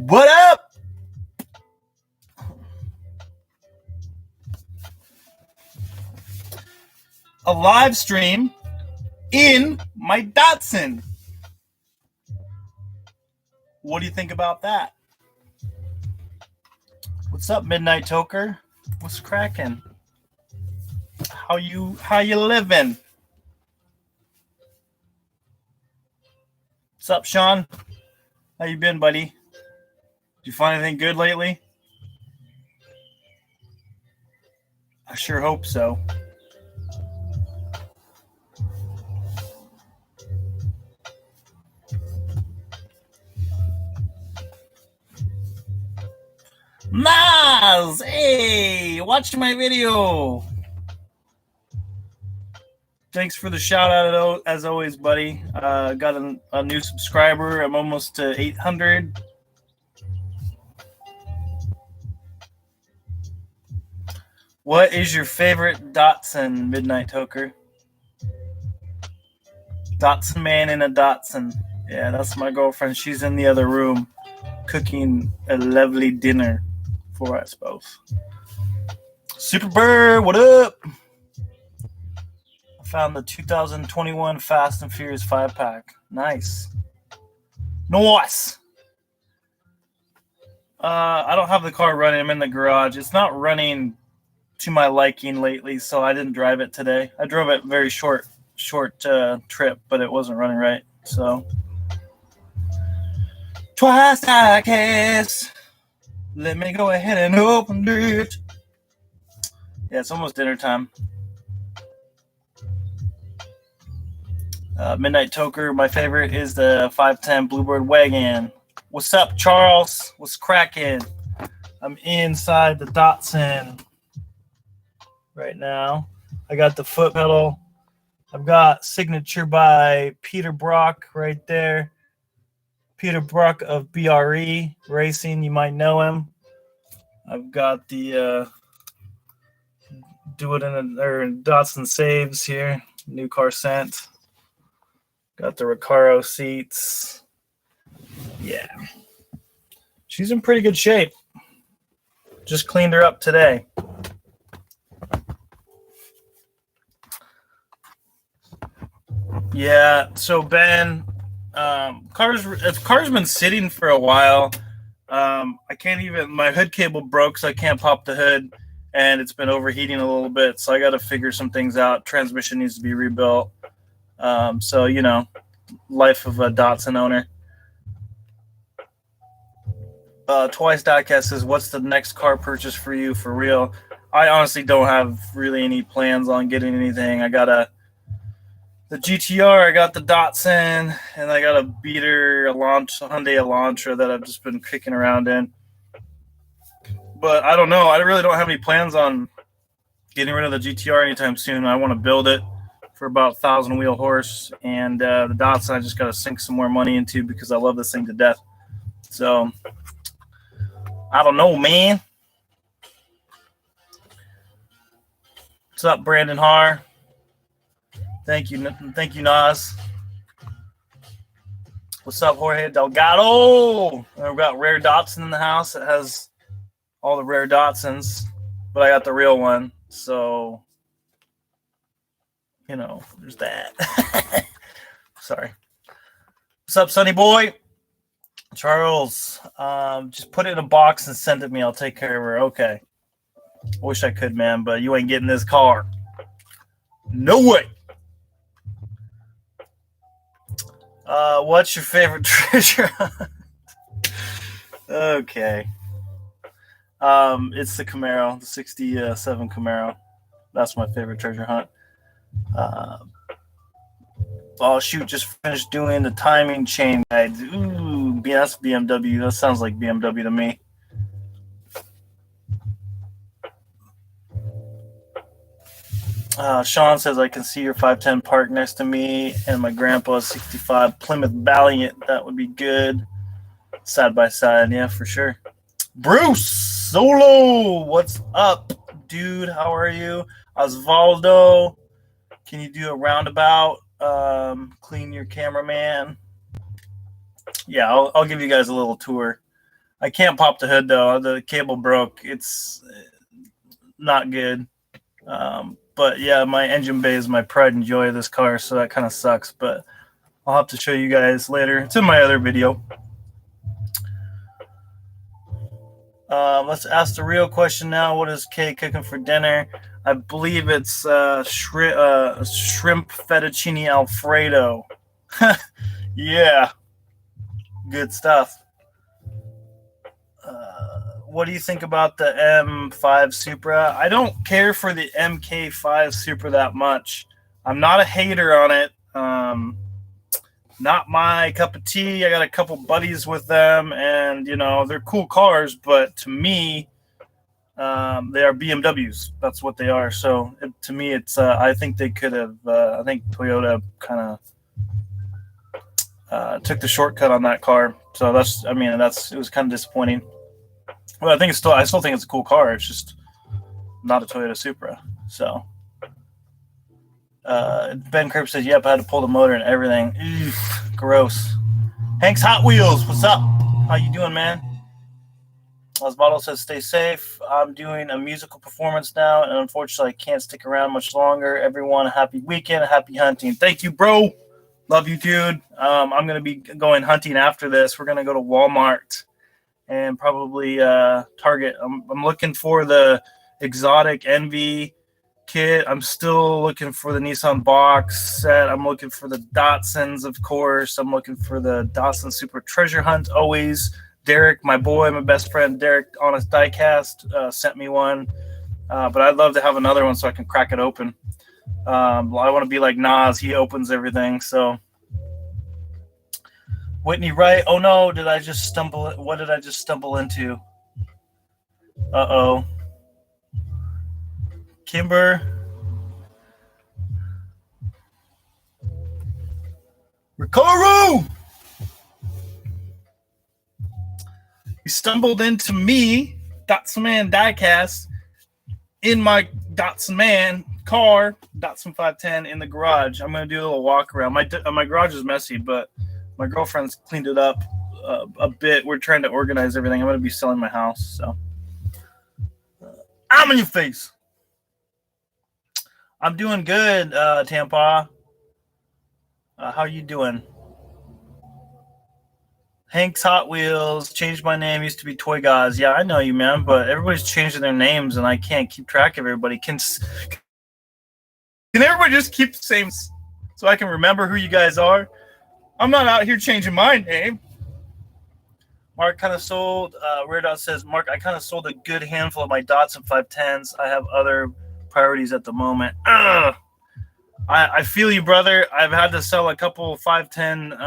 What up? A live stream in my Datsun. What do you think about that? What's up, Midnight Toker? What's cracking? How you living? What's up, Sean? How you been, buddy? Did you find anything good lately? I sure hope so. Naz! Hey! Watch my video! Thanks for the shout out as always, buddy. Got a new subscriber. I'm almost to 800. What is your favorite Datsun, Midnight Toker? Datsun man in a Datsun. Yeah, that's my girlfriend. She's in the other room cooking a lovely dinner for us both. Super Bird, what up? I found the 2021 Fast and Furious 5-pack. Nice. Nice. I don't have the car running. I'm in the garage. It's not running to my liking lately, so I didn't drive it today. I drove it very short trip, but it wasn't running right. So twice Diecast. Let me go ahead and open it. Yeah, it's almost dinner time. Midnight Toker, my favorite is the 510 Bluebird wagon. What's up, Charles? What's cracking? I'm inside the Datsun right now. I got the foot pedal. I've got signature by Peter Brock right there. Peter Brock of BRE Racing, you might know him. I've got the do it in Datsun saves here. New car scent. Got the Recaro seats. Yeah. She's in pretty good shape. Just cleaned her up today. Yeah, so Ben, car's been sitting for a while. I can't even, my hood cable broke, so I can't pop the hood, and it's been overheating a little bit, so I got to figure some things out. Transmission needs to be rebuilt. So, you know, life of a Datsun owner. Twice Diecast says, what's the next car purchase for you for real? I honestly don't have really any plans on getting anything. I got the GTR, I got the Datsun, and I got a beater, a Hyundai Elantra that I've just been kicking around in. But I don't know. I really don't have any plans on getting rid of the GTR anytime soon. I want to build it for about 1,000 wheel horse, and the Datsun I just got to sink some more money into because I love this thing to death. So I don't know, man. What's up, Brandon Haar? Thank you, Nas. What's up, Jorge Delgado? We've got Rare Datsun in the house. It has all the rare Datsuns, but I got the real one, so you know, there's that. Sorry. What's up, Sonny Boy? Charles, just put it in a box and send it to me. I'll take care of her. Okay. I wish I could, man, but you ain't getting this car. No way. What's your favorite treasure hunt? Okay. It's the Camaro, the 67 Camaro. That's my favorite treasure hunt. Oh, shoot, just finished doing the timing chain guide. Ooh, that's BMW. That sounds like BMW to me. Sean says, I can see your 510 parked next to me and my grandpa's 65 Plymouth Valiant. That would be good. Side by side. Yeah, for sure. Bruce Solo, what's up, dude? How are you? Osvaldo, can you do a roundabout? Clean your cameraman. Yeah, I'll give you guys a little tour. I can't pop the hood though. The cable broke. It's not good. But yeah, my engine bay is my pride and joy of this car, so that kind of sucks. But I'll have to show you guys later. It's in my other video. Let's ask the real question now. What is Kay cooking for dinner? I believe it's shrimp fettuccine Alfredo. Yeah, good stuff. What do you think about the M5 Supra? I don't care for the MK5 Supra that much. I'm not a hater on it. Not my cup of tea. I got a couple buddies with them, and you know they're cool cars. But to me, they are BMWs. That's what they are. So to me, it's. I think they could have. I think Toyota kind of took the shortcut on that car. So that's. I mean, it was kind of disappointing. Well, I still think it's a cool car. It's just not a Toyota Supra. So. Ben Kirby says, yep, I had to pull the motor and everything. Oof, gross. Hank's Hot Wheels, what's up? How you doing, man? Osvaldo says, stay safe. I'm doing a musical performance now, and unfortunately, I can't stick around much longer. Everyone, happy weekend, happy hunting. Thank you, bro. Love you, dude. I'm going to be going hunting after this. We're going to go to Walmart and probably Target. I'm looking for the exotic Envy kit. I'm still looking for the Nissan box set. I'm looking for the Datsuns, of course. I'm looking for the Datsun Supra Treasure Hunt. Always. Derek, my boy, my best friend, Derek, Honest Diecast, sent me one. But I'd love to have another one so I can crack it open. I want to be like Nas. He opens everything. So Whitney Wright. Oh no, did I just stumble? What did I just stumble into? Uh-oh. Kimber. Rikaru! You stumbled into me, Datsun Man Diecast, in my Datsun Man car, Datsun 510 in the garage. I'm going to do a little walk around. My garage is messy, but my girlfriend's cleaned it up a bit. We're trying to organize everything. I'm going to be selling my house, so. I'm in your face. I'm doing good, Tampa. How you doing? Hank's Hot Wheels, changed my name, used to be Toy Guys. Yeah, I know you, man, but everybody's changing their names, and I can't keep track of everybody. Can everybody just keep the same so I can remember who you guys are? I'm not out here changing my name. Mark kind of sold, Rare Dot says, Mark, I kind of sold a good handful of my Datsun 510s. I have other priorities at the moment. I feel you, brother. I've had to sell a couple 510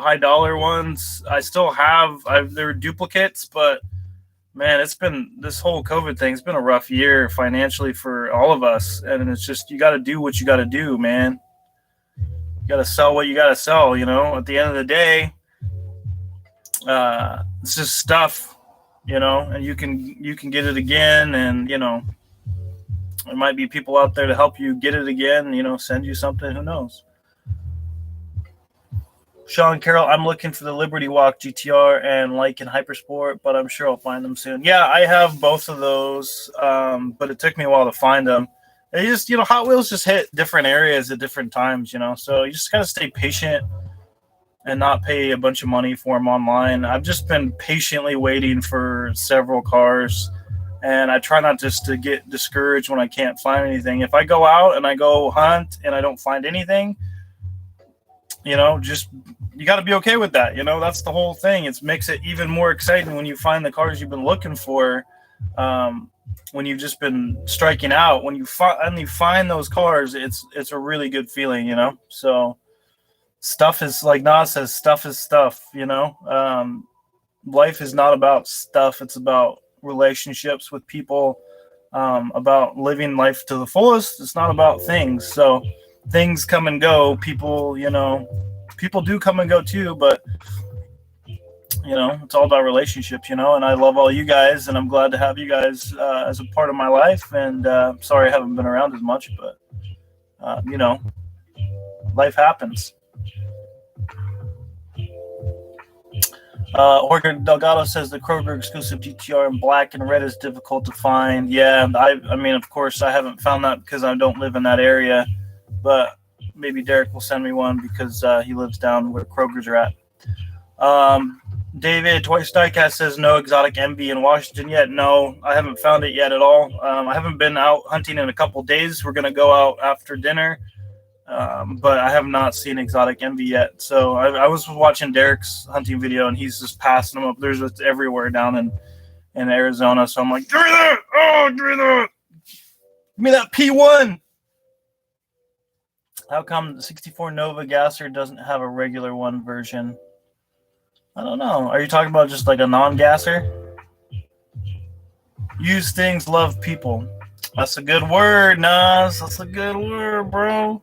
high dollar ones. I still have they're duplicates, but man, it's been this whole COVID thing. It's been a rough year financially for all of us, and it's just you got to do what you got to do, man. You got to sell what you got to sell. At the end of the day, it's just stuff, and you can get it again, and there might be people out there to help you get it again, send you something. Who knows? Sean Carroll, I'm looking for the Liberty Walk GTR and Lycan Hypersport, but I'm sure I'll find them soon. Yeah, I have both of those, but it took me a while to find them. They just, Hot Wheels just hit different areas at different times, so you just got to stay patient and not pay a bunch of money for them online. I've just been patiently waiting for several cars, and I try not just to get discouraged when I can't find anything. If I go out and I go hunt and I don't find anything, just you got to be okay with that. That's the whole thing. It makes it even more exciting when you find the cars you've been looking for, when you've just been striking out. When you finally find those cars, it's a really good feeling, So stuff is, like Nas says, stuff is stuff, Life is not about stuff. It's about relationships with people, about living life to the fullest. It's not about things. So things come and go. People do come and go too, but it's all about relationships, and I love all you guys, and I'm glad to have you guys as a part of my life. And sorry I haven't been around as much, but life happens. Jorge Delgado says the Kroger exclusive GTR in black and red is difficult to find. Yeah, I mean, of course, I haven't found that because I don't live in that area, but maybe Derek will send me one because he lives down where Kroger's are at. David Twice Diecast says no exotic MB in Washington yet. No, I haven't found it yet at all. I haven't been out hunting in a couple days. We're gonna go out after dinner. But I have not seen exotic envy yet. So I was watching Derek's hunting video, and he's just passing them up. There's just everywhere down in Arizona. So I'm like, give me that! Oh, give me that! Give me that P1! How come the 64 Nova Gasser doesn't have a regular one version? I don't know. Are you talking about just like a non-gasser? Use things, love people. That's a good word, Nas. That's a good word, bro.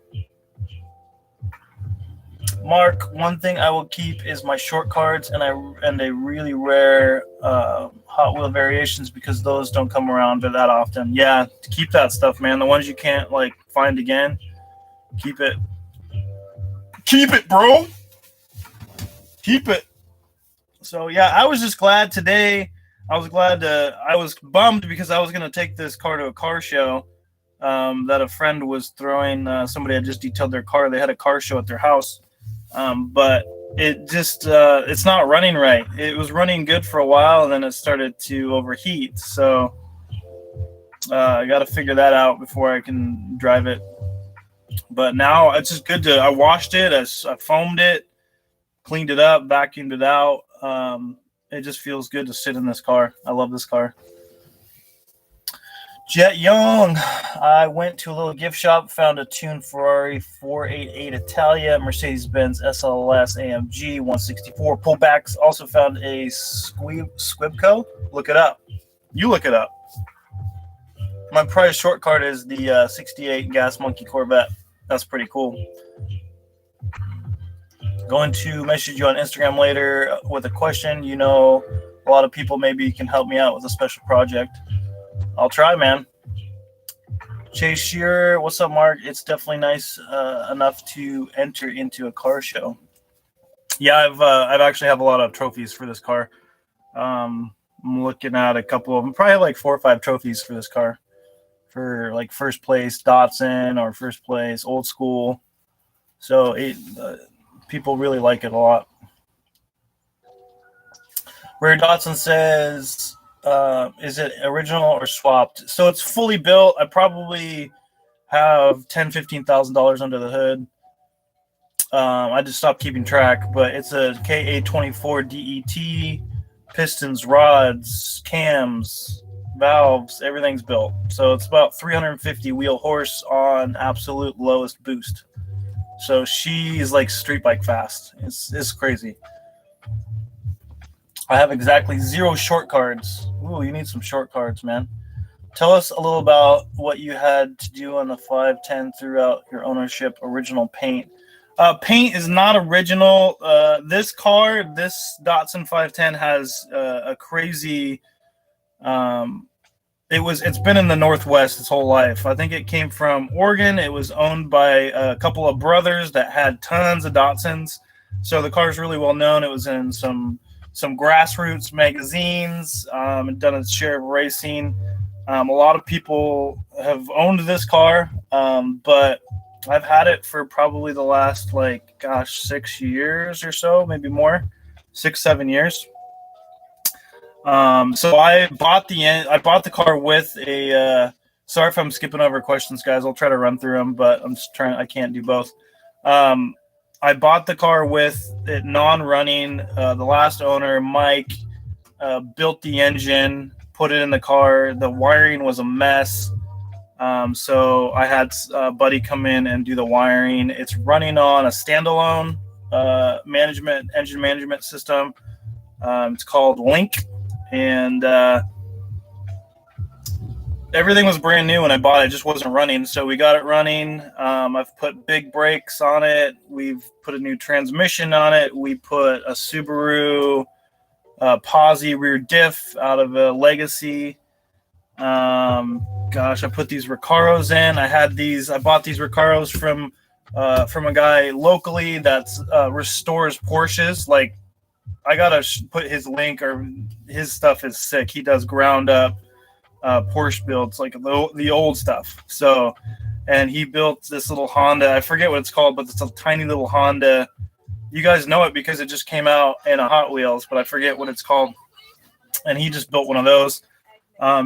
Mark, one thing I will keep is my short cards and a really rare Hot Wheel variations because those don't come around that often. Yeah, keep that stuff, man. The ones you can't like find again, keep it. Keep it, bro. Keep it. So yeah, I was just glad today. I was bummed because I was gonna take this car to a car show that a friend was throwing. Somebody had just detailed their car. They had a car show at their house. But it just it's not running right. It was running good for a while, and then it started to overheat. So I got to figure that out before I can drive it. But now it's just good to. I washed it, I foamed it, cleaned it up, vacuumed it out. It just feels good to sit in this car. I love this car. Jet Young, I went to a little gift shop, found a tuned Ferrari 488 Italia, Mercedes-Benz SLS AMG 164 pullbacks. Also found a Squibco. Look it up. You look it up. My prize short card is the 68 Gas Monkey Corvette. That's pretty cool. Going to message you on Instagram later with a question. You know, a lot of people maybe can help me out with a special project. I'll try, man. Chase Shearer, what's up, Mark? It's definitely nice enough to enter into a car show. Yeah, I've actually have a lot of trophies for this car. I'm looking at a couple of them, probably like 4 or 5 trophies for this car, for like first place Datsun or first place old school. So people really like it a lot. Rare Datsun says, is it original or swapped? So it's fully built. I probably have $10,000-$15,000 under the hood. I just stopped keeping track, but it's a KA24 DET, pistons, rods, cams, valves, everything's built. So it's about 350 wheel horse on absolute lowest boost. So she's like street bike fast. It's crazy. I have exactly 0 short cards. Ooh, you need some short cards, man. Tell us a little about what you had to do on the 510 throughout your ownership. Original paint. Paint is not original. This car, this Datsun 510 has a crazy. It's been in the Northwest its whole life. I think it came from Oregon. It was owned by a couple of brothers that had tons of Datsuns. So the car is really well known. It was in some grassroots magazines, and done its share of racing. A lot of people have owned this car, but I've had it for probably the last 6 years or so, maybe more, 6-7 years. So I bought the car with a. Sorry if I'm skipping over questions, guys. I'll try to run through them, but I can't do both. I bought the car with it non-running. The last owner, Mike, built the engine, put it in the car. The wiring was a mess. So I had Buddy come in and do the wiring. It's running on a standalone engine management system. It's called Link. And everything was brand new when I bought it. It just wasn't running. So we got it running. I've put big brakes on it. We've put a new transmission on it. We put a Subaru Posi rear diff out of a Legacy. I put these Recaros in. I bought these Recaros from a guy locally that restores Porsches, like I gotta put his link, or his stuff is sick. He does ground up Porsche builds, like the old stuff. So, and he built this little Honda. I forget what it's called, but it's a tiny little Honda. You guys know it because it just came out in a Hot Wheels, but I forget what it's called. And he just built one of those.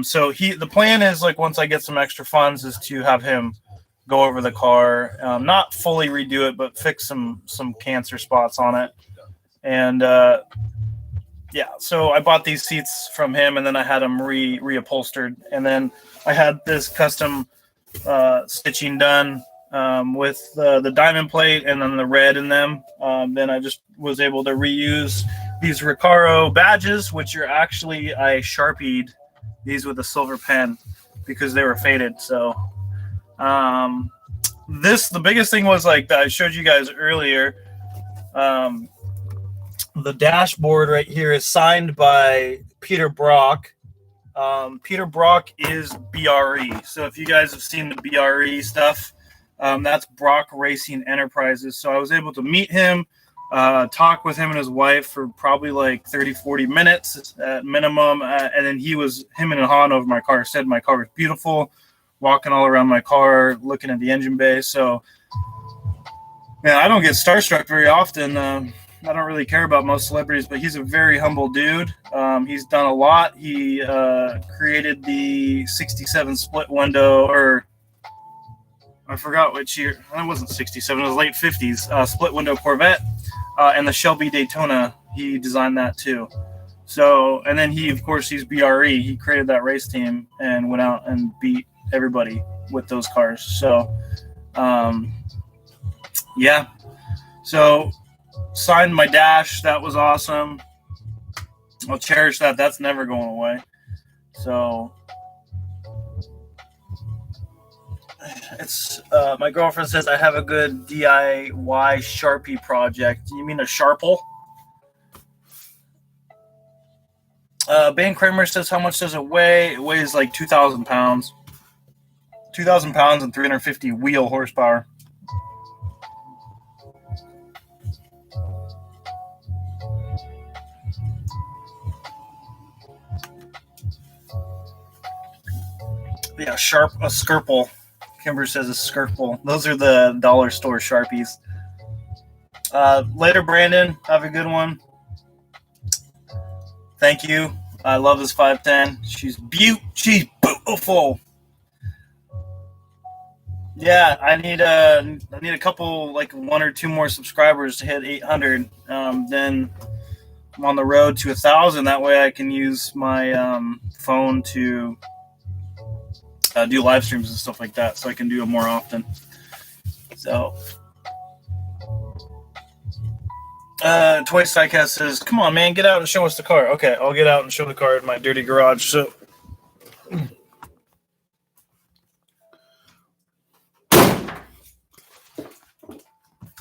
So the plan is, like, once I get some extra funds, is to have him go over the car, not fully redo it, but fix some cancer spots on it. And yeah, so I bought these seats from him, and then I had them reupholstered, and then I had this custom stitching done with the diamond plate and then the red in them. Then I just was able to reuse these Recaro badges, which are actually, I Sharpied these with a silver pen because they were faded. So the biggest thing was, like, that I showed you guys earlier. The dashboard right here is signed by Peter Brock. Peter Brock is BRE. So if you guys have seen the BRE stuff, that's Brock Racing Enterprises. So I was able to meet him, talk with him and his wife for probably like 30, 40 minutes at minimum. And then him and Han over my car, said my car was beautiful, walking all around my car, looking at the engine bay. So, yeah, I don't get starstruck very often. I don't really care about most celebrities, but he's a very humble dude. He's done a lot. He created the 67 split window, or I forgot which year. It wasn't 67. It was late 50s. Split window Corvette, and the Shelby Daytona. He designed that too. So, and then he's BRE. He created that race team and went out and beat everybody with those cars. So, yeah. So, signed my dash. That was awesome. I'll cherish that. That's never going away. So it's my girlfriend says I have a good DIY Sharpie project. You mean a Sharple? Ben Kramer says, how much does it weigh? It weighs like 2,000 pounds. 2,000 pounds and 350 wheel horsepower. Yeah, a Skirple. Kimber says a Skirple. Those are the dollar store Sharpies. Later, Brandon. Have a good one. Thank you. I love this 510. She's beautiful. Yeah, I need a couple, like 1 or 2 more subscribers to hit 800. Then I'm on the road to 1,000. That way I can use my phone to do live streams and stuff like that, so I can do it more often. So, Twice Diecast says, "Come on, man, get out and show us the car." Okay, I'll get out and show the car in my dirty garage. So,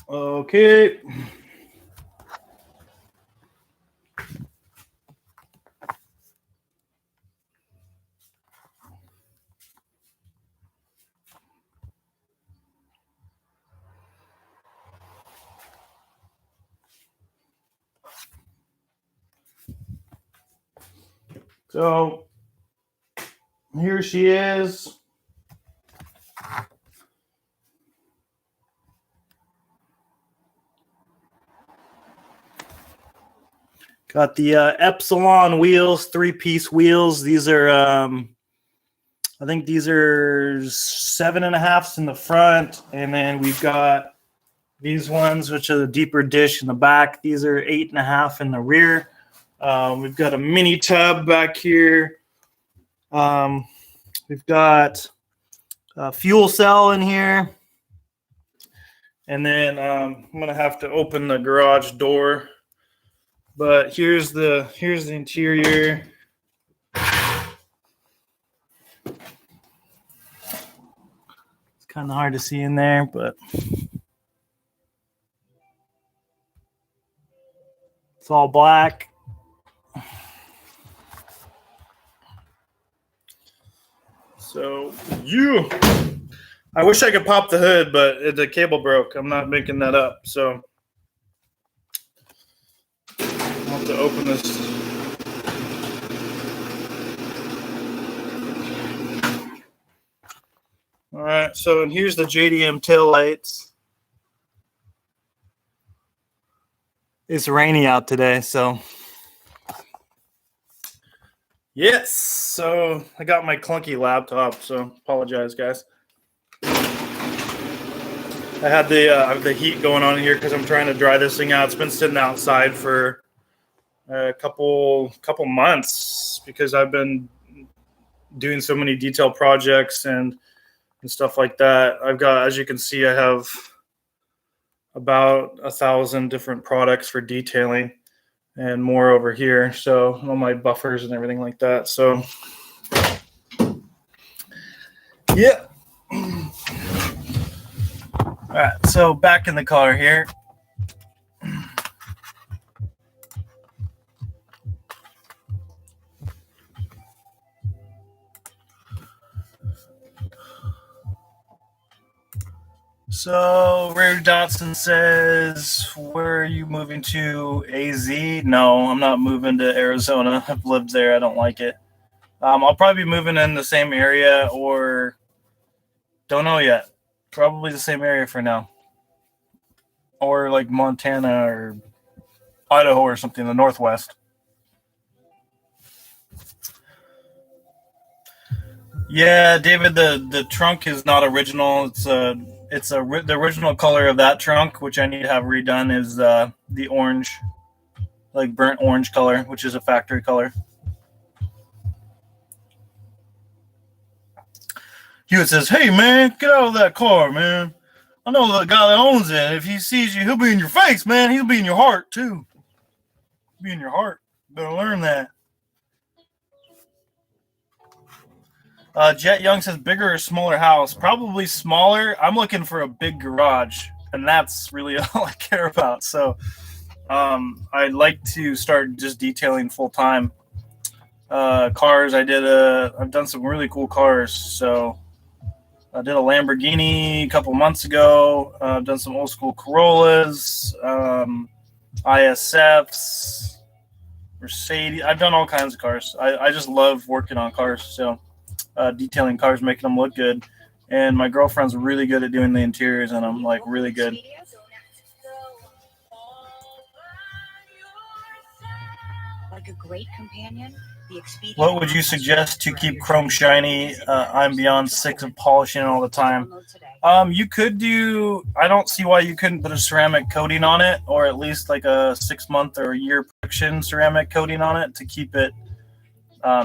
okay. So here she is. Got the Epsilon wheels, 3-piece wheels. These are, I think these are 7.5s in the front. And then we've got these ones, which are the deeper dish in the back. These are 8.5 in the rear. We've got a mini tub back here. We've got a fuel cell in here. And then I'm going to have to open the garage door. But here's the interior. It's kind of hard to see in there, but it's all black. So I wish I could pop the hood, but the cable broke. I'm not making that up. So I'm to open this. All right, so and here's the JDM tail lights. It's rainy out today, so yes. So I got my clunky laptop, so apologize, guys. I had the heat going on here because I'm trying to dry this thing out. It's been sitting outside for a couple months because I've been doing so many detail projects and stuff like that. I've got, as you can see, I have about 1,000 different products for detailing and more over here. So all my buffers and everything like that. So yeah. All right, so back in the car here. So Rare Datsun says, where are you moving to? AZ? No, I'm not moving to Arizona. I've lived there. I don't like it. I'll probably be moving in the same area, or don't know yet. Probably the same area for now. Or like Montana or Idaho or something in the Northwest. Yeah, David, the trunk is not original. The original color of that trunk, which I need to have redone, is the orange, like burnt orange color, which is a factory color. Hewitt says, "Hey man, get out of that car, man. I know the guy that owns it. If he sees you, he'll be in your face, man. He'll be in your heart too. He'll be in your heart. Better learn that." Jet Young says, bigger or smaller house? Probably smaller. I'm looking for a big garage, and that's really all I care about. So I'd like to start just detailing full time. Cars, I've done some really cool cars. So I did a Lamborghini a couple months ago. I've done some old school Corollas, ISFs, Mercedes. I've done all kinds of cars. I just love working on cars. So detailing cars, making them look good. And my girlfriend's really good at doing the interiors, and I'm like really good. Like a great companion. What would you suggest to keep chrome shiny? I'm beyond sick of polishing all the time. You could do, I don't see why you couldn't put a ceramic coating on it, or at least like a 6-month or a year protection ceramic coating on it to keep it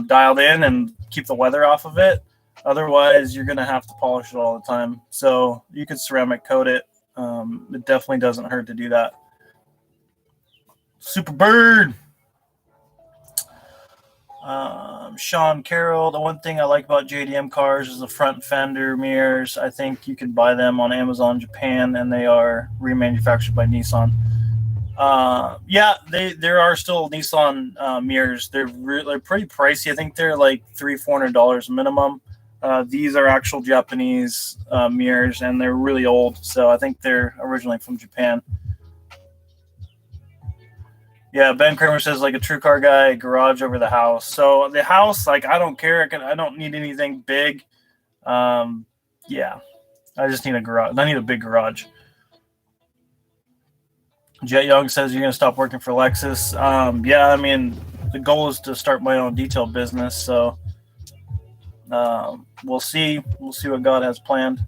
dialed in and keep the weather off of it. Otherwise, you're going to have to polish it all the time. So you could ceramic coat it. It definitely doesn't hurt to do that. Super Bird. Sean Carroll, the one thing I like about JDM cars is the front fender mirrors. I think you can buy them on Amazon Japan, and they are remanufactured by Nissan. Yeah, there are still Nissan mirrors. They're pretty pricey. I think they're like $300-$400 minimum. These are actual Japanese mirrors, and they're really old. So I think they're originally from Japan. Yeah, Ben Kramer says, like a true car guy, garage over the house. So the house, like, I don't care. I don't need anything big. Yeah, I just need a garage. I need a big garage. Jet Young says, you're going to stop working for Lexus. Yeah, I mean, the goal is to start my own detail business. So we'll see. We'll see what God has planned.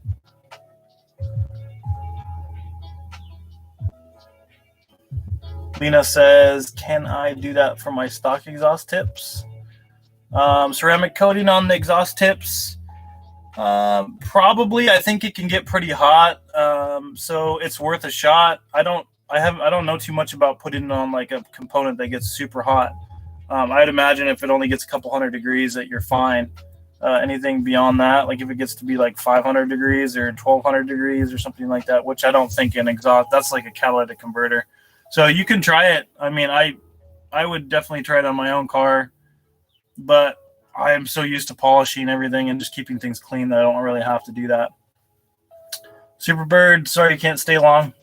Lena says, can I do that for my stock exhaust tips? Ceramic coating on the exhaust tips? Probably. I think it can get pretty hot. So it's worth a shot. I don't know too much about putting it on like a component that gets super hot. I'd imagine if it only gets a couple hundred degrees that you're fine. Anything beyond that, like if it gets to be like 500 degrees or 1200 degrees or something like that, which I don't think an exhaust, that's like a catalytic converter. So you can try it. I mean, I would definitely try it on my own car, but I am so used to polishing everything and just keeping things clean that I don't really have to do that. Superbird, sorry you can't stay long.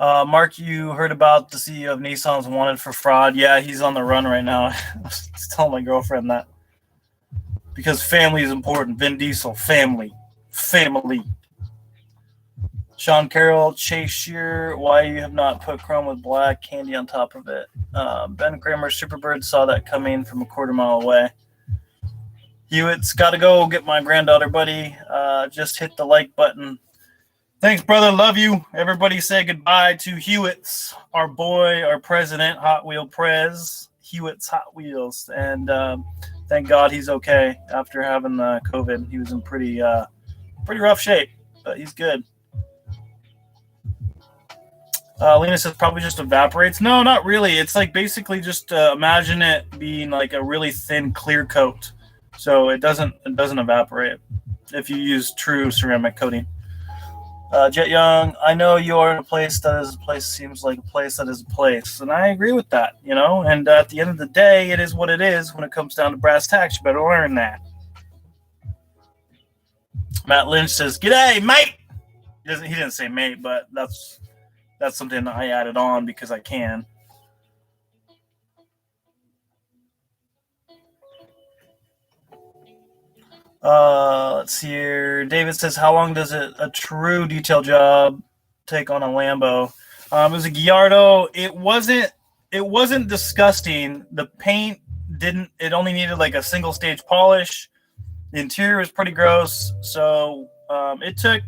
Mark, you heard about the CEO of Nissan's wanted for fraud. Yeah, he's on the run right now. I was telling my girlfriend that. Because family is important. Vin Diesel, family. Family. Sean Carroll, Chase Shear, why you have not put chrome with black candy on top of it. Ben Kramer, Superbird saw that coming from a quarter mile away. Hewitt's got to go get my granddaughter, buddy. Just hit the like button. Thanks, brother. Love you. Everybody say goodbye to Hewitt's, our boy, our president, Hot Wheel Prez, Hewitt's Hot Wheels. And thank God he's okay after having the COVID. He was in pretty rough shape, but he's good. Lena says probably just evaporates. No, not really. It's like basically just imagine it being like a really thin clear coat. So it doesn't evaporate if you use true ceramic coating. Jet Young, I know you are in a place that is a place, seems like a place that is a place. And I agree with that, you know. And at the end of the day, it is what it is when it comes down to brass tacks. You better learn that. Matt Lynch says, "G'day, mate." He didn't say mate, but that's something that I added on because I can. Let's see here. David says, how long does a true detail job take on a Lambo? It was a Gallardo. It wasn't disgusting. The paint it only needed like a single stage polish. The interior was pretty gross. So it took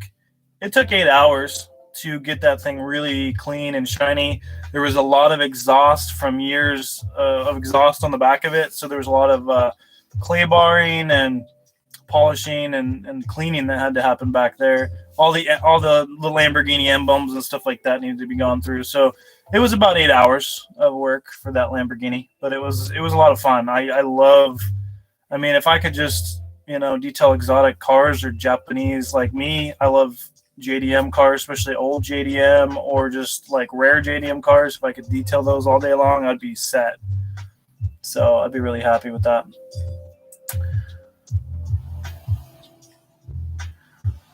8 hours to get that thing really clean and shiny. There was a lot of exhaust from years of exhaust on the back of it. So there was a lot of clay barring and polishing and cleaning that had to happen back there. All the Lamborghini emblems and stuff like that needed to be gone through. So it was about 8 hours of work for that Lamborghini, but it was a lot of fun. I mean, if I could just, detail exotic cars or Japanese like me, I love JDM cars, especially old JDM or just like rare JDM cars. If I could detail those all day long, I'd be set. So I'd be really happy with that.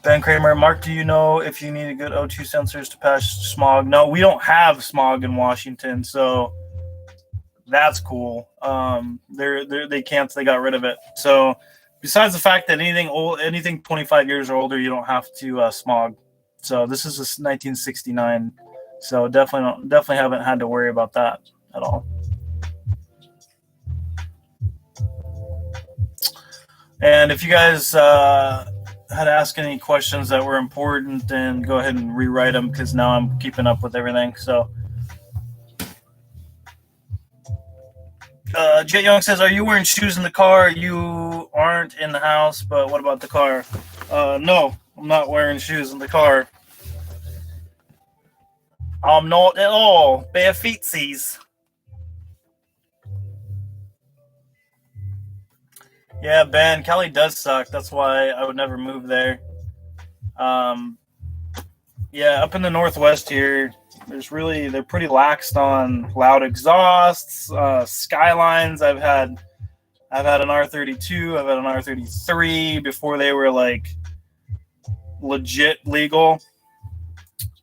Ben Kramer, Mark, do you know if you need a good O2 sensors to pass smog? No, we don't have smog in Washington, so that's cool. They got rid of it. So besides the fact that anything 25 years or older, you don't have to smog. So this is a 1969. So definitely haven't had to worry about that at all. And if you guys had asked any questions that were important, then go ahead and rewrite them because now I'm keeping up with everything. So Jet Young says, are you wearing shoes in the car? You aren't in the house, but what about the car? No, I'm not wearing shoes in the car. I'm not at all. Bare feetsies. Yeah, Ben, Cali does suck. That's why I would never move there. Yeah, up in the Northwest here, they're pretty laxed on loud exhausts, skylines. I've had an R32, I've had an R33 before they were like legit legal,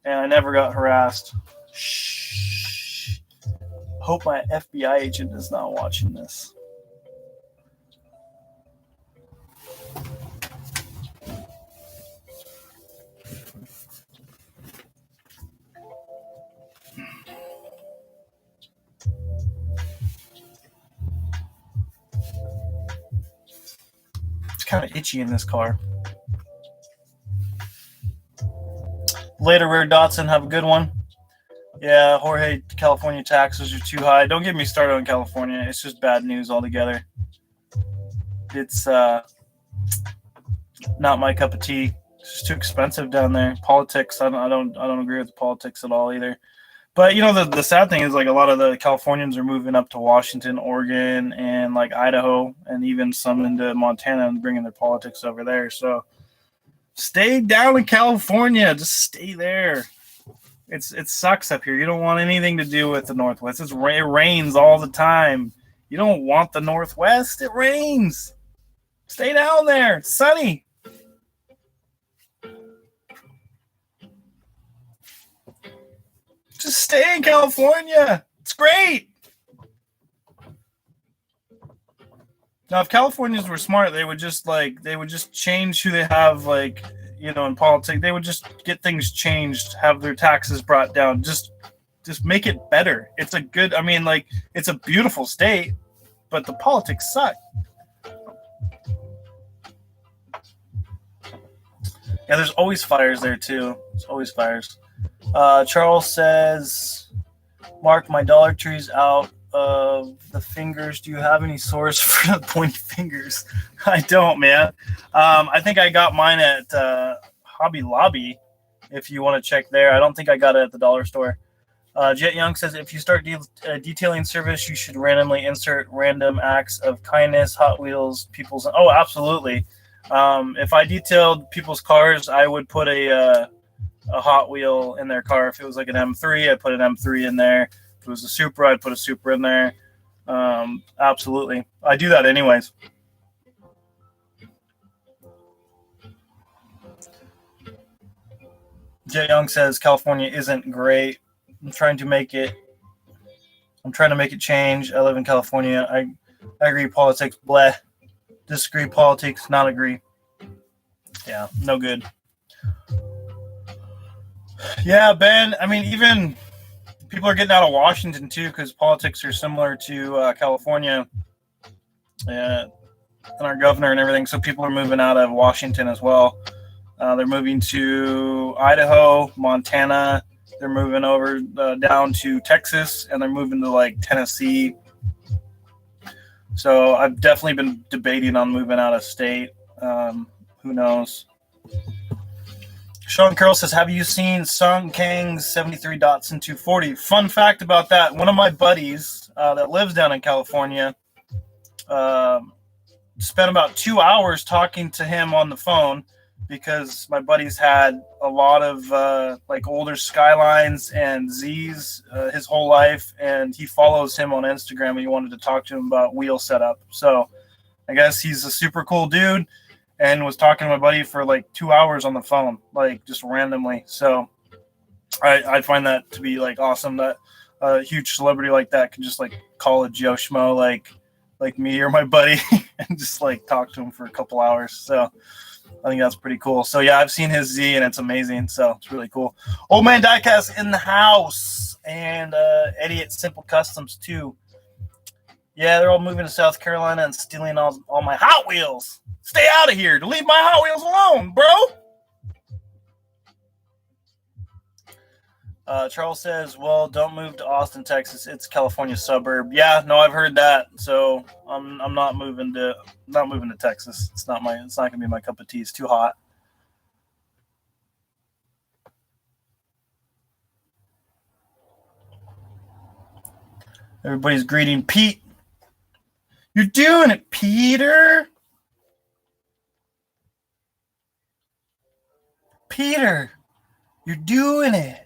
and I never got harassed. Shh. Hope my FBI agent is not watching this. It's kind of itchy in this car. Later, Rare Datsun, have a good one. Yeah, Jorge, California taxes are too high. Don't get me started on California. It's just bad news altogether. It's not my cup of tea. It's just too expensive down there. Politics, I don't agree with the politics at all either. But the sad thing is like a lot of the Californians are moving up to Washington, Oregon, and like Idaho, and even some into Montana and bringing their politics over there. So stay down in California. Just stay there. It sucks up here. You don't want anything to do with the Northwest. It rains all the time. You don't want the Northwest. It rains. Stay down there. It's sunny. Just stay in California. It's great. Now, if Californians were smart, they would just change who they have, like, you know, in politics. They would just get things changed, have their taxes brought down, just make it better. It's a good, I mean, like, it's a beautiful state, but the politics suck. Yeah, there's always fires there too. There's always fires. Charles says, Mark, my Dollar Tree's out of the fingers. Do you have any source for the pointy fingers? I don't, man. I think I got mine at Hobby Lobby, if you want to check there. I don't think I got it at the dollar store. Jet Young says, if you start detailing service, you should randomly insert random acts of kindness, Hot Wheels, people's... Oh, absolutely. If I detailed people's cars, I would put a Hot Wheel in their car. If it was like an M3, I'd put an M3 in there. If it was a Supra, I'd put a Supra in there. Absolutely. I do that anyways. Jay Young says California isn't great. I'm trying to make it change. I live in California. I agree politics, bleh. Disagree politics, not agree. Yeah, no good. Yeah, Ben, I mean, even people are getting out of Washington too, because politics are similar to California and our governor and everything. So people are moving out of Washington as well. They're moving to Idaho, Montana. They're moving over down to Texas, and they're moving to like Tennessee. So I've definitely been debating on moving out of state. Who knows? Sean Carroll says, have you seen Sung Kang's 73 Datsun 240? Fun fact about that, one of my buddies that lives down in California spent about 2 hours talking to him on the phone, because my buddy's had a lot of like older Skylines and Z's his whole life, and he follows him on Instagram, and he wanted to talk to him about wheel setup. So I guess he's a super cool dude, and was talking to my buddy for like 2 hours on the phone, like just randomly. So I find that to be like awesome that a huge celebrity like that can just like call a Joe Schmo like me or my buddy and just like talk to him for a couple hours. So I think that's pretty cool. So yeah, I've seen his Z and it's amazing. So it's really cool. Old Man Diecast in the house, and Eddie at Simple Customs too. Yeah, they're all moving to South Carolina and stealing all my Hot Wheels. Stay out of here. Leave my Hot Wheels alone, bro. Charles says, well, don't move to Austin, Texas. It's California suburb. Yeah, no, I've heard that. So I'm not moving to Texas. It's not gonna be my cup of tea. It's too hot. Everybody's greeting Pete. You're doing it, Peter. Peter, you're doing it.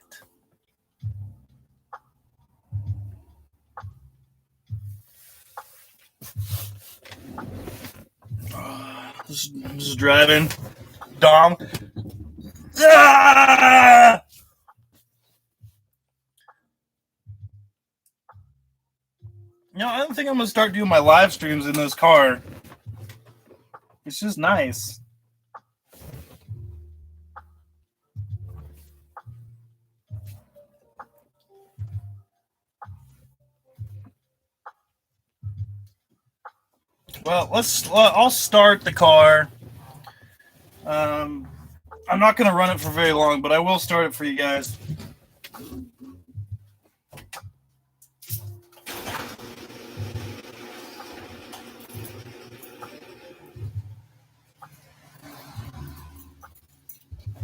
Just driving. Dom. Ah! You know, I don't think I'm going to start doing my live streams in this car. It's just nice. Well, I'll start the car. I'm not going to run it for very long, but I will start it for you guys.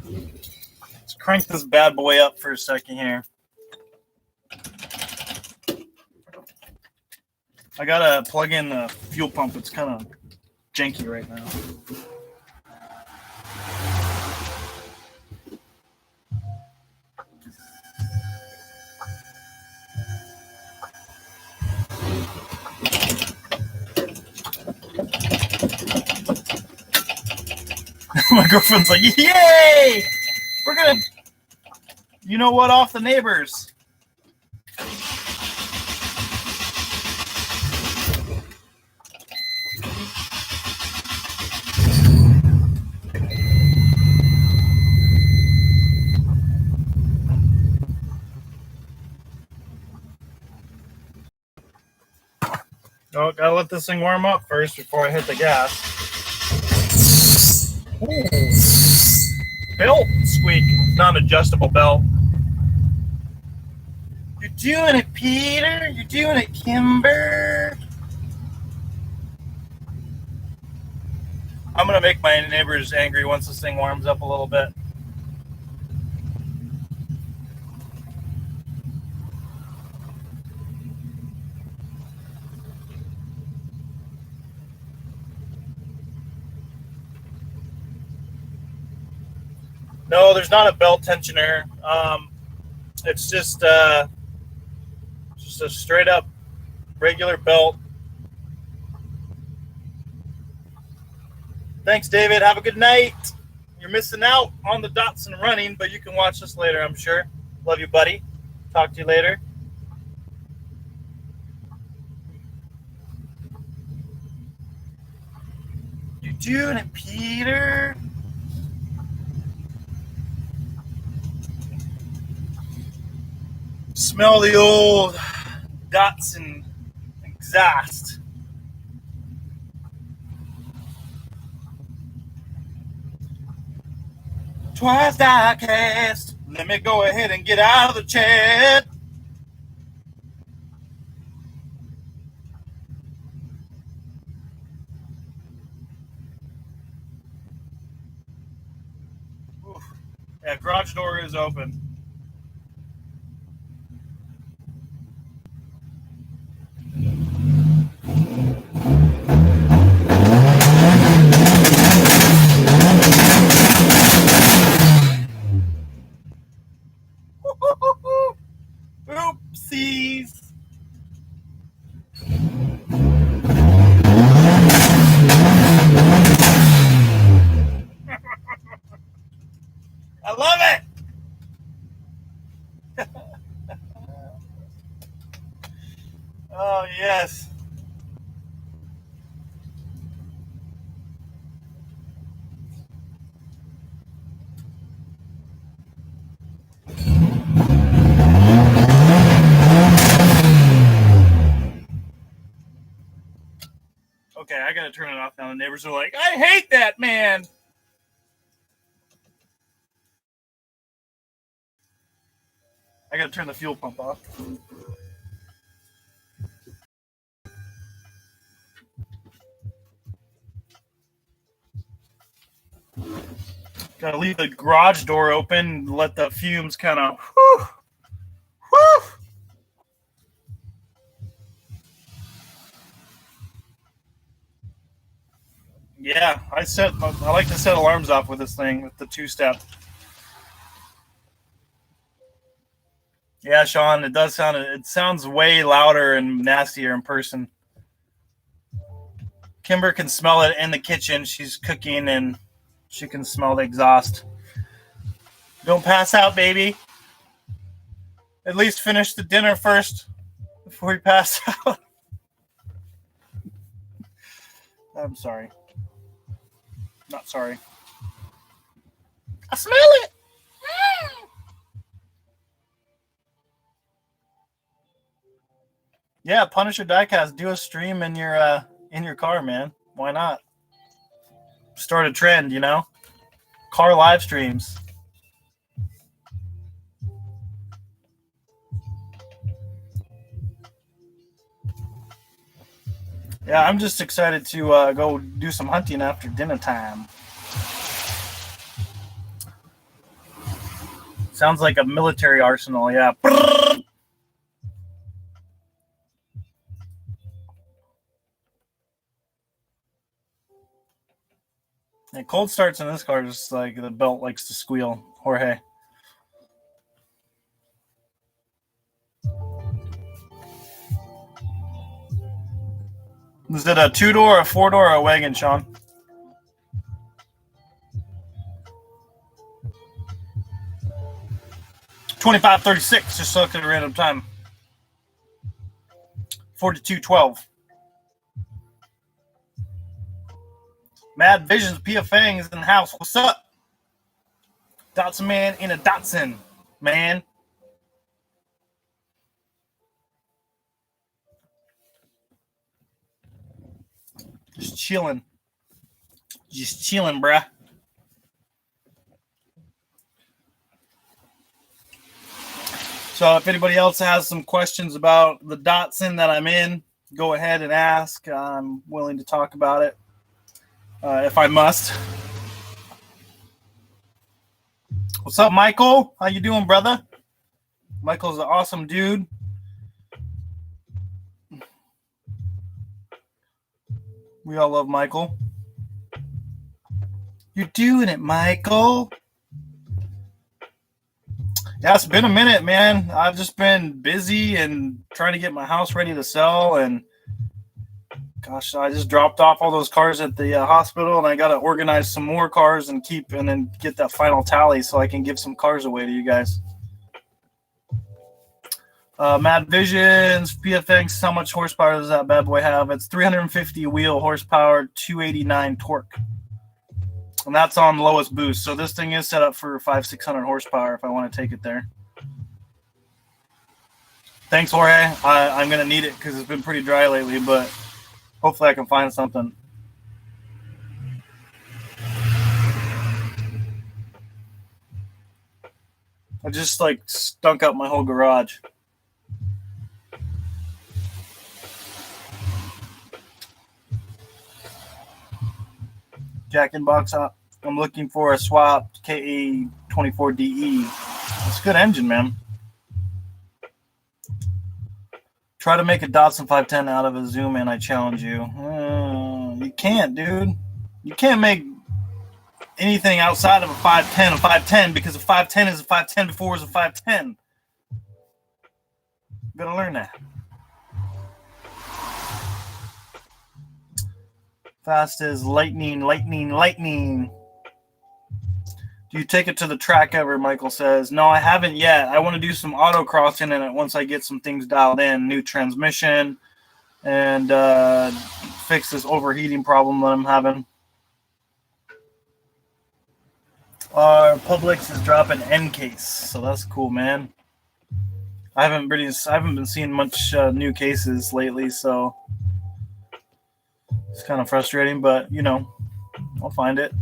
Let's crank this bad boy up for a second here. I gotta plug in the fuel pump. It's kind of janky right now. My girlfriend's like, yay! We're gonna, you know what, off the neighbors. Oh, gotta let this thing warm up first before I hit the gas. Ooh. Belt squeak, not adjustable belt. You're doing it, Peter. You're doing it, Kimber. I'm gonna make my neighbors angry once this thing warms up a little bit. No, there's not a belt tensioner. It's just a straight up regular belt. Thanks, David. Have a good night. You're missing out on the Datsun running, but you can watch this later, I'm sure. Love you, buddy. Talk to you later. You're doing it, Peter. Smell the old Datsun exhaust. Twice Diecast. Let me go ahead and get out of the chat. Oof. Yeah, garage door is open. Oopsies. I love it. Oh, yes. Okay, I gotta turn it off now. The neighbors are like, I hate that man. I gotta turn the fuel pump off. Gotta leave the garage door open, let the fumes kind of whew. Yeah, I like to set alarms off with this thing, with the two-step. Yeah, Sean, it sounds way louder and nastier in person. Kimber can smell it in the kitchen. She's cooking and she can smell the exhaust. Don't pass out, baby. At least finish the dinner first before you pass out. I'm sorry. Not sorry. I smell it. Yeah, Punisher Diecast, do a stream in your car, man. Why not? Start a trend, you know? Car live streams. Yeah, I'm just excited to go do some hunting after dinner time. Sounds like a military arsenal, yeah. And cold starts in this car, just like the belt likes to squeal. Jorge. Is it a 2-door, a 4-door, or a wagon, Sean? $25.36, just look at a random time. 42.12. Mad Visions, Pia Fang is in the house. What's up? Datsun man in a Datsun, man. Just chilling. Just chilling, bruh. So if anybody else has some questions about the Datsun that I'm in, go ahead and ask. I'm willing to talk about it if I must. What's up, Michael? How you doing, brother? Michael's an awesome dude. We all love Michael. You're doing it, Michael. Yeah, it's been a minute, man. I've just been busy and trying to get my house ready to sell. And gosh, I just dropped off all those cars at the hospital, and I got to organize some more cars and then get that final tally so I can give some cars away to you guys. Mad Visions, PFX, how much horsepower does that bad boy have? It's 350 wheel horsepower, 289 torque. And that's on lowest boost. So this thing is set up for 500-600 horsepower if I want to take it there. Thanks, Jorge. I'm going to need it because it's been pretty dry lately, but hopefully I can find something. I just stunk up my whole garage. Jack in box up. I'm looking for a swapped KA24DE. It's a good engine, man. Try to make a Datsun 510 out of a Zoom in, I challenge you. You can't, dude. You can't make anything outside of a 510 because a 510 is a 510 before it was a 510. You gotta learn that. Fast as lightning. Do you take it to the track ever? Michael says. No, I haven't yet. I want to do some autocrossing in it once I get some things dialed in. New transmission and fix this overheating problem that I'm having. Publix is dropping end case, so that's cool, man. I haven't been seeing much new cases lately, so it's kind of frustrating, but I'll find it.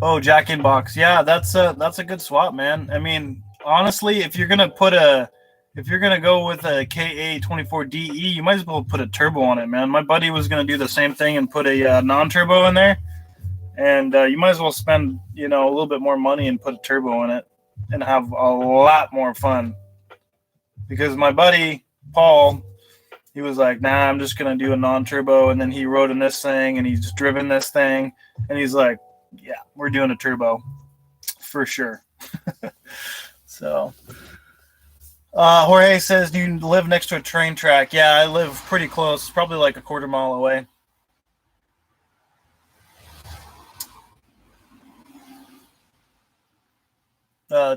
Oh, Jack in box. Yeah, that's a good swap, man. I mean, honestly, if you're gonna go with a KA24DE, you might as well put a turbo on it, man. My buddy was gonna do the same thing and put a non-turbo in there, and you might as well spend a little bit more money and put a turbo in it and have a lot more fun. Because my buddy Paul, he was like, nah, I'm just going to do a non-turbo. And then he rode in this thing and he's driven this thing. And he's like, yeah, we're doing a turbo for sure. So, Jorge says, do you live next to a train track? Yeah, I live pretty close, probably like a quarter mile away.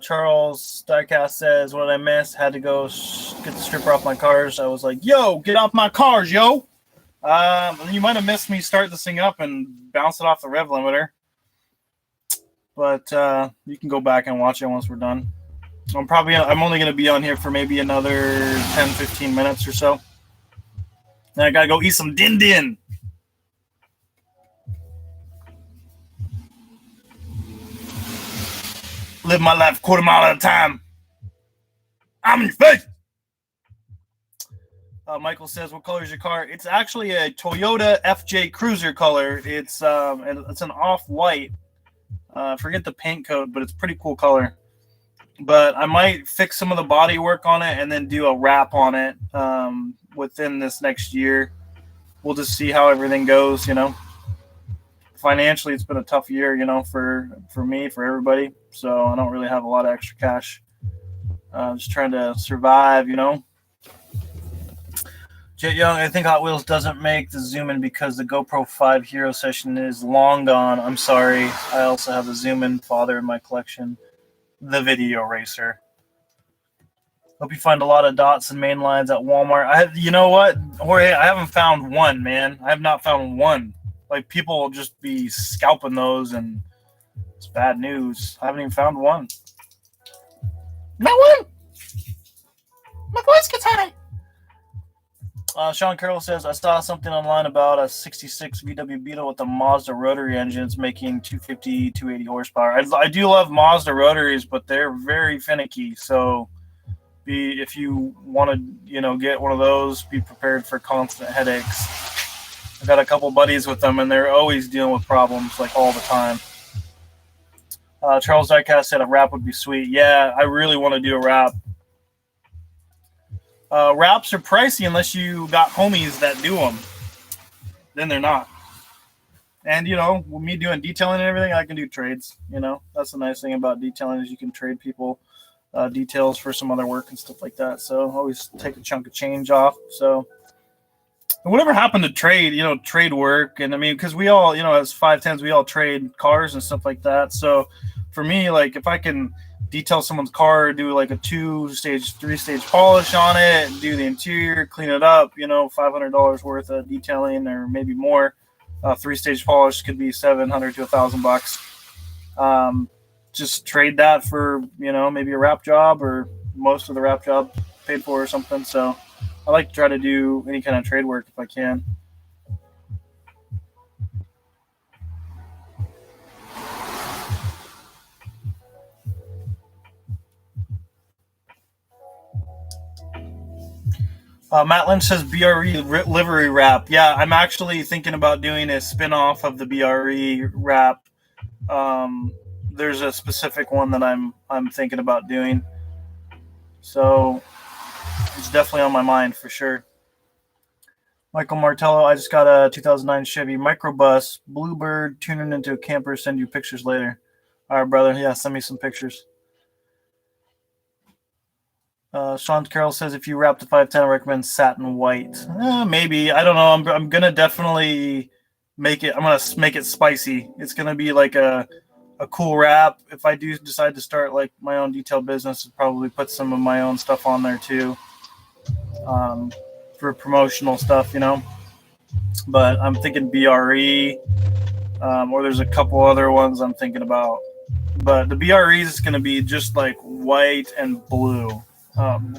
Charles Diecast says, what did I miss? Had to go get the stripper off my cars. I was like, yo, get off my cars, yo. You might have missed me start this thing up and bounce it off the rev limiter. But you can go back and watch it once we're done. I'm only going to be on here for maybe another 10, 15 minutes or so. Then I got to go eat some din din. Live my life quarter mile at a time. I'm in your face. Michael says, what color is your car? It's actually a Toyota FJ Cruiser color. It's an off-white. Forget the paint code, but it's a pretty cool color. But I might fix some of the body work on it and then do a wrap on it within this next year. We'll just see how everything goes, Financially, it's been a tough year, for me, for everybody. So I don't really have a lot of extra cash. Just trying to survive, Jet Young, I think Hot Wheels doesn't make the zoom in because the GoPro 5 Hero Session is long gone. I'm sorry. I also have a zoom in father in my collection, the Video Racer. Hope you find a lot of Datsun main lines at Walmart. You know what, Jorge? I haven't found one, man. I have not found one. Like, people will just be scalping those, and it's bad news. I haven't even found one. Not one! My voice gets high. Sean Carroll says, I saw something online about a 66 VW Beetle with a Mazda rotary engine. It's making 250, 280 horsepower. I do love Mazda rotaries, but they're very finicky. So if you want to, get one of those, be prepared for constant headaches. I got a couple buddies with them, and they're always dealing with problems, like all the time. Charles Diecast said a wrap would be sweet. Yeah, I really want to do a wrap. Wraps are pricey unless you got homies that do them. Then they're not. And, with me doing detailing and everything, I can do trades. That's the nice thing about detailing is you can trade people details for some other work and stuff like that. So always take a chunk of change off. So whatever happened to trade, trade work. And I mean, because we all, as 510s, we all trade cars and stuff like that. So for me, like if I can detail someone's car, do like a 2-stage, 3-stage polish on it, do the interior, clean it up, $500 worth of detailing or maybe more. 3-stage polish could be $700 to $1,000. Just trade that for, maybe a wrap job or most of the wrap job paid for or something. So I like to try to do any kind of trade work if I can. Matt Lynch says BRE livery wrap. Yeah, I'm actually thinking about doing a spin-off of the BRE wrap. There's a specific one that I'm thinking about doing. So it's definitely on my mind for sure. Michael Martello, I just got a 2009 Chevy Microbus Bluebird, tune it into a camper, send you pictures later. All right, brother. Yeah, send me some pictures. Sean Carroll says, if you wrap the 510, I recommend satin white. Maybe. I don't know. I'm going to definitely make it. I'm going to make it spicy. It's going to be like a cool wrap. If I do decide to start like my own detail business, I'll probably put some of my own stuff on there too. For promotional stuff, But I'm thinking BRE, or there's a couple other ones I'm thinking about. But the BRE is going to be just like white and blue.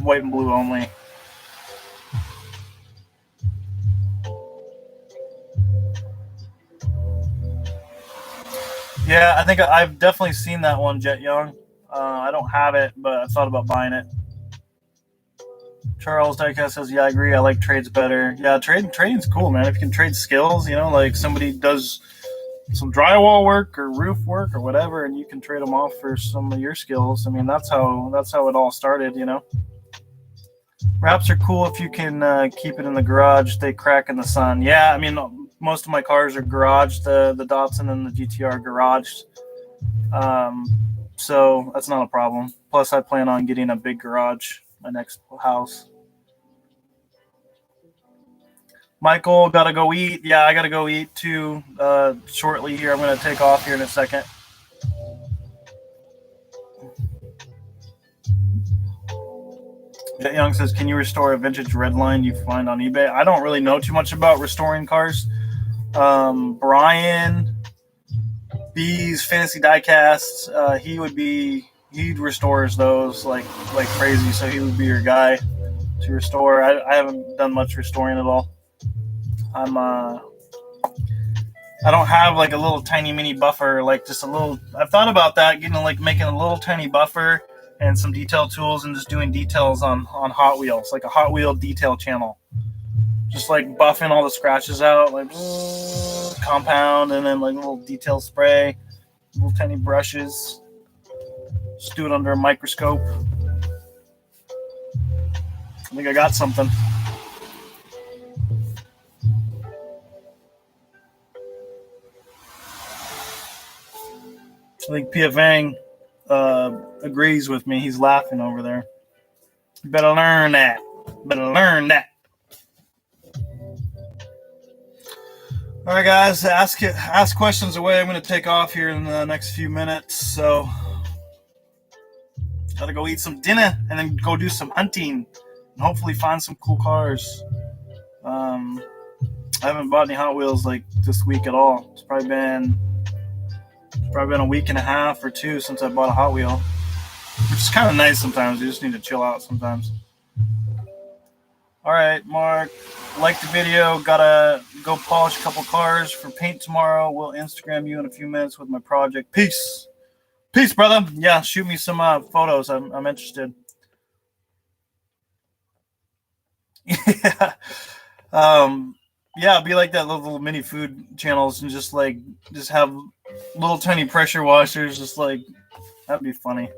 White and blue only. Yeah, I think I've definitely seen that one, Jet Young. I don't have it, but I thought about buying it. Charles Diecast says, yeah, I agree. I like trades better. Yeah, trading's cool, man. If you can trade skills, like somebody does some drywall work or roof work or whatever, and you can trade them off for some of your skills. I mean, that's how it all started, Wraps are cool if you can keep it in the garage. They crack in the sun. Yeah, I mean, most of my cars are garaged. The Datsun and the GTR are garaged. So that's not a problem. Plus, I plan on getting a big garage, my next house. Michael, gotta go eat. Yeah, I gotta go eat too shortly here. I'm going to take off here in a second. Jet Young says, can you restore a vintage Redline you find on eBay? I don't really know too much about restoring cars. Brian B's Fantasy Diecast, he restores those like crazy, so he would be your guy to restore. I haven't done much restoring at all. I don't have like a little tiny mini buffer, like just a little. I've thought about that, making a little tiny buffer and some detail tools and just doing details on Hot Wheels, like a Hot Wheel detail channel. Just like buffing all the scratches out, like compound, and then like little detail spray, little tiny brushes. Just do it under a microscope. I think I got something. I think Pia Vang agrees with me. He's laughing over there. You better learn that. All right, guys. Ask questions away. I'm going to take off here in the next few minutes. So, gotta go eat some dinner and then go do some hunting and hopefully find some cool cars. I haven't bought any Hot Wheels like this week at all. It's probably been a week and a half or two since I bought a Hot Wheel, which is kind of nice sometimes. You just need to chill out sometimes. All right, Mark. Like the video. Gotta go polish a couple cars for paint tomorrow. We'll Instagram you in a few minutes with my project. Peace. Peace, brother. Yeah, shoot me some photos. I'm interested. Yeah. Yeah, be like that little mini food channels and just have little tiny pressure washers. Just like, that'd be funny.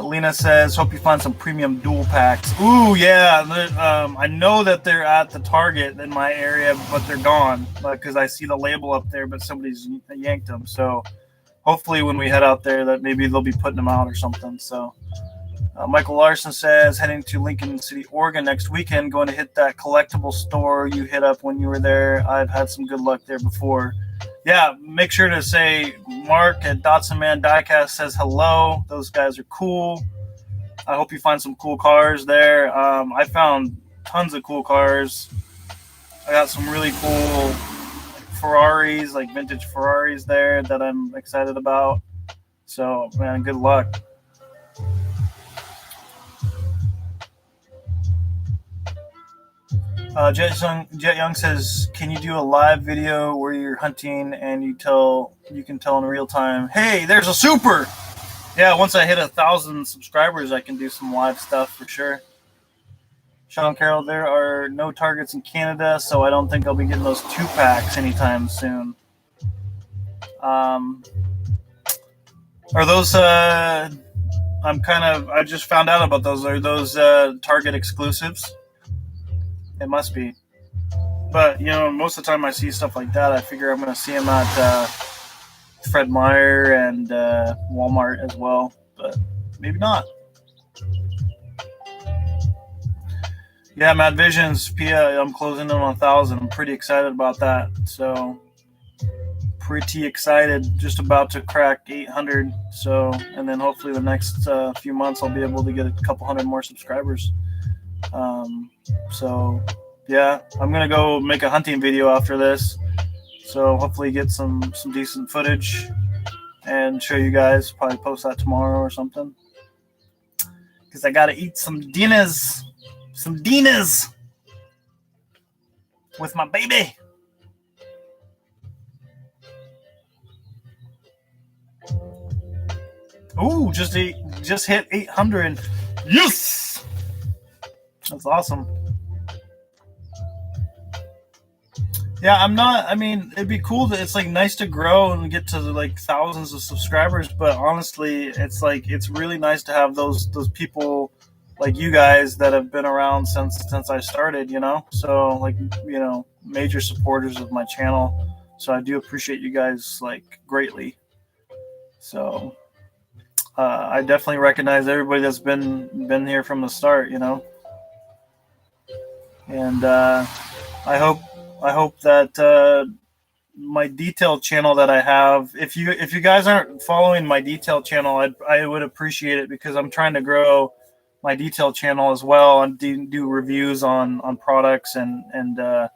Lena says, hope you find some premium dual packs. Ooh, yeah. I know that they're at the Target in my area, but they're gone because I see the label up there, but somebody's yanked them. So hopefully when we head out there that maybe they'll be putting them out or something. So Michael Larson says, heading to Lincoln City, Oregon next weekend, going to hit that collectible store you hit up when you were there. I've had some good luck there before. Yeah, make sure to say Mark at Datsun Man Diecast says hello. Those guys are cool. I hope you find some cool cars there. I found tons of cool cars. I got some really cool Ferraris, like vintage Ferraris there that I'm excited about. So, man, good luck. Jet Young says, can you do a live video where you're hunting and you can tell in real time, hey, there's a Supra. Yeah, once I hit 1,000 subscribers, I can do some live stuff for sure. Sean Carroll, there are no Targets in Canada, so I don't think I'll be getting those 2-packs anytime soon. Are those, I just found out about those. Are those Target exclusives? It must be. But, most of the time I see stuff like that, I figure I'm going to see them at Fred Meyer and Walmart as well. But maybe not. Yeah, Mad Visions, Pia, I'm closing in on 1,000. I'm pretty excited about that. So, pretty excited. Just about to crack 800. So, and then hopefully the next few months I'll be able to get a couple hundred more subscribers. So yeah, I'm gonna go make a hunting video after this, so hopefully get some decent footage and show you guys. Probably post that tomorrow or something, because I gotta eat some dinners with my baby. Ooh, just hit 800. Yes, that's awesome. Yeah, it'd be cool it's nice to grow and get to thousands of subscribers, but honestly, it's really nice to have those people like you guys that have been around since I started, so major supporters of my channel. So I do appreciate you guys greatly. So I definitely recognize everybody that's been here from the start, and I hope that my detail channel that I have, if you guys aren't following my detail channel, I would appreciate it, because I'm trying to grow my detail channel as well and do reviews on products, and I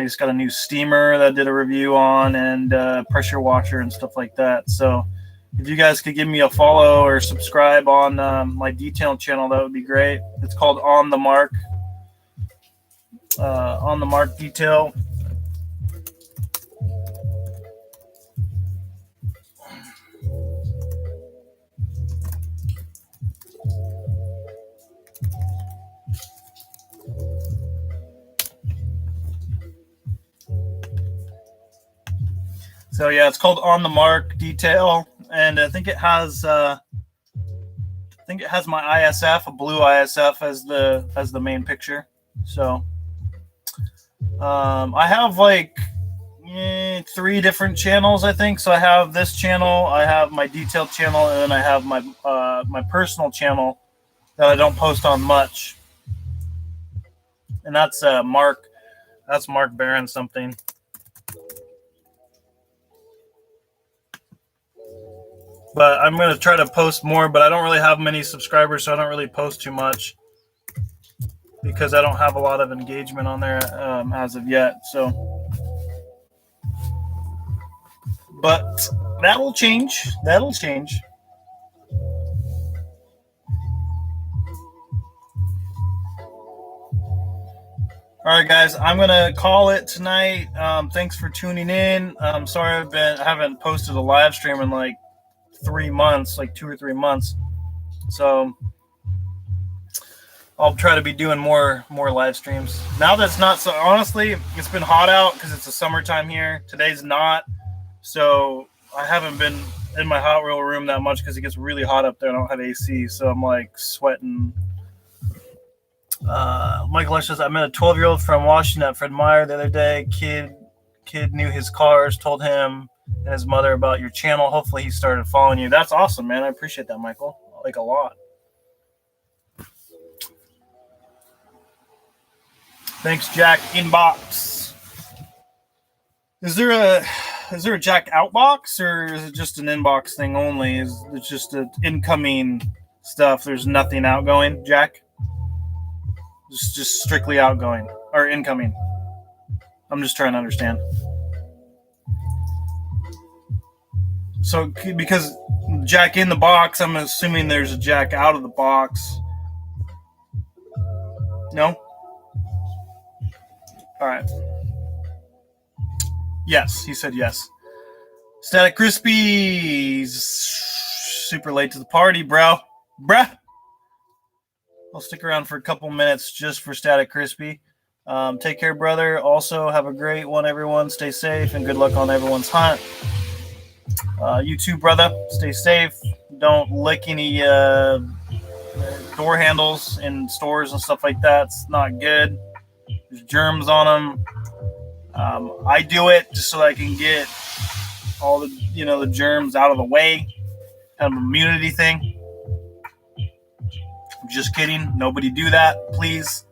just got a new steamer that I did a review on, and pressure washer and stuff like that. So if you guys could give me a follow or subscribe on my detail channel, that would be great. It's called On the Mark. On the Mark Detail. So yeah, it's called On the Mark Detail, and I think it has my ISF, a blue ISF, as the main picture. So I have 3 different channels, I think. So I have this channel, I have my detailed channel, and then I have my personal channel that I don't post on much. And that's Mark Barron something. But I'm going to try to post more, but I don't really have many subscribers, so I don't really post too much, because I don't have a lot of engagement on there as of yet. So, but that'll change. All right, guys, I'm gonna call it tonight. Thanks for tuning in. Sorry I haven't posted a live stream in like 3 months, like 2 or 3 months. So I'll try to be doing more live streams. Now that's not so. Honestly, it's been hot out because it's the summertime here. Today's not, so I haven't been in my Hot Wheel room that much because it gets really hot up there. I don't have AC, so I'm like sweating. Michael says, I met a 12-year-old from Washington at Fred Meyer the other day. Kid knew his cars, told him and his mother about your channel. Hopefully he started following you. That's awesome, man. I appreciate that, Michael. Like a lot. Thanks, Jack. Inbox. Is there a Jack outbox, or is it just an inbox thing only? Is it just an incoming stuff? There's nothing outgoing, Jack? Just strictly outgoing or incoming. I'm just trying to understand. So because Jack in the box, I'm assuming there's a Jack out of the box. No? All right. Yes, he said yes. Static Crispy, super late to the party, bro. Bruh. I'll stick around for a couple minutes just for Static Crispy. Take care, brother. Also, have a great one, everyone. Stay safe and good luck on everyone's hunt. You too, brother. Stay safe. Don't lick any door handles in stores and stuff like that. It's not good. There's germs on them. I do it just so I can get all the germs out of the way. Kind of immunity thing. Just kidding. Nobody do that, please.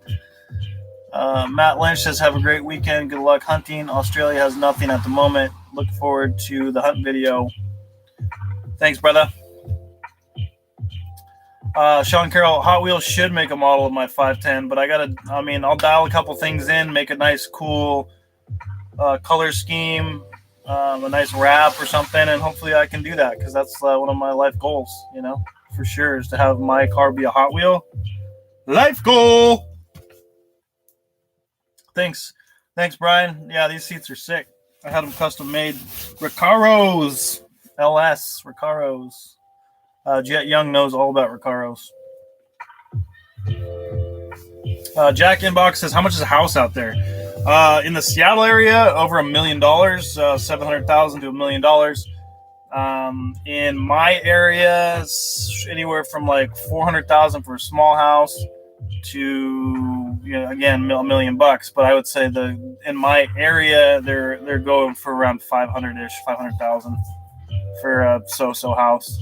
Matt Lynch says, have a great weekend. Good luck hunting. Australia has nothing at the moment. Look forward to the hunt video. Thanks, brother. Sean Carroll, Hot Wheels should make a model of my 510, but I'll dial a couple things in, make a nice, cool color scheme, a nice wrap or something, and hopefully I can do that because that's one of my life goals, for sure, is to have my car be a Hot Wheel. Life goal! Thanks, Brian. Yeah, these seats are sick. I had them custom made. Recaros, LS, Recaros. Jet Young knows all about Recaros. Jack Inbox says, how much is a house out there? In the Seattle area, over $1 million, $700,000 to $1 million. In my area, anywhere from like $400,000 for a small house to again $1 million. But I would say in my area they're going for around 500,000 for a so-so house.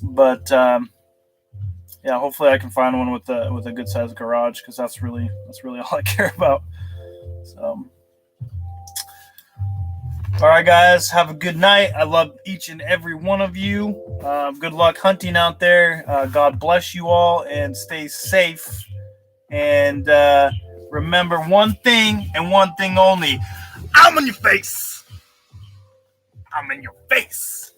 But yeah, hopefully I can find one with a good sized garage because that's really all I care about. So. All right, guys, have a good night. I love each and every one of you. Good luck hunting out there. God bless you all and stay safe. And remember one thing and one thing only. I'm in your face. I'm in your face.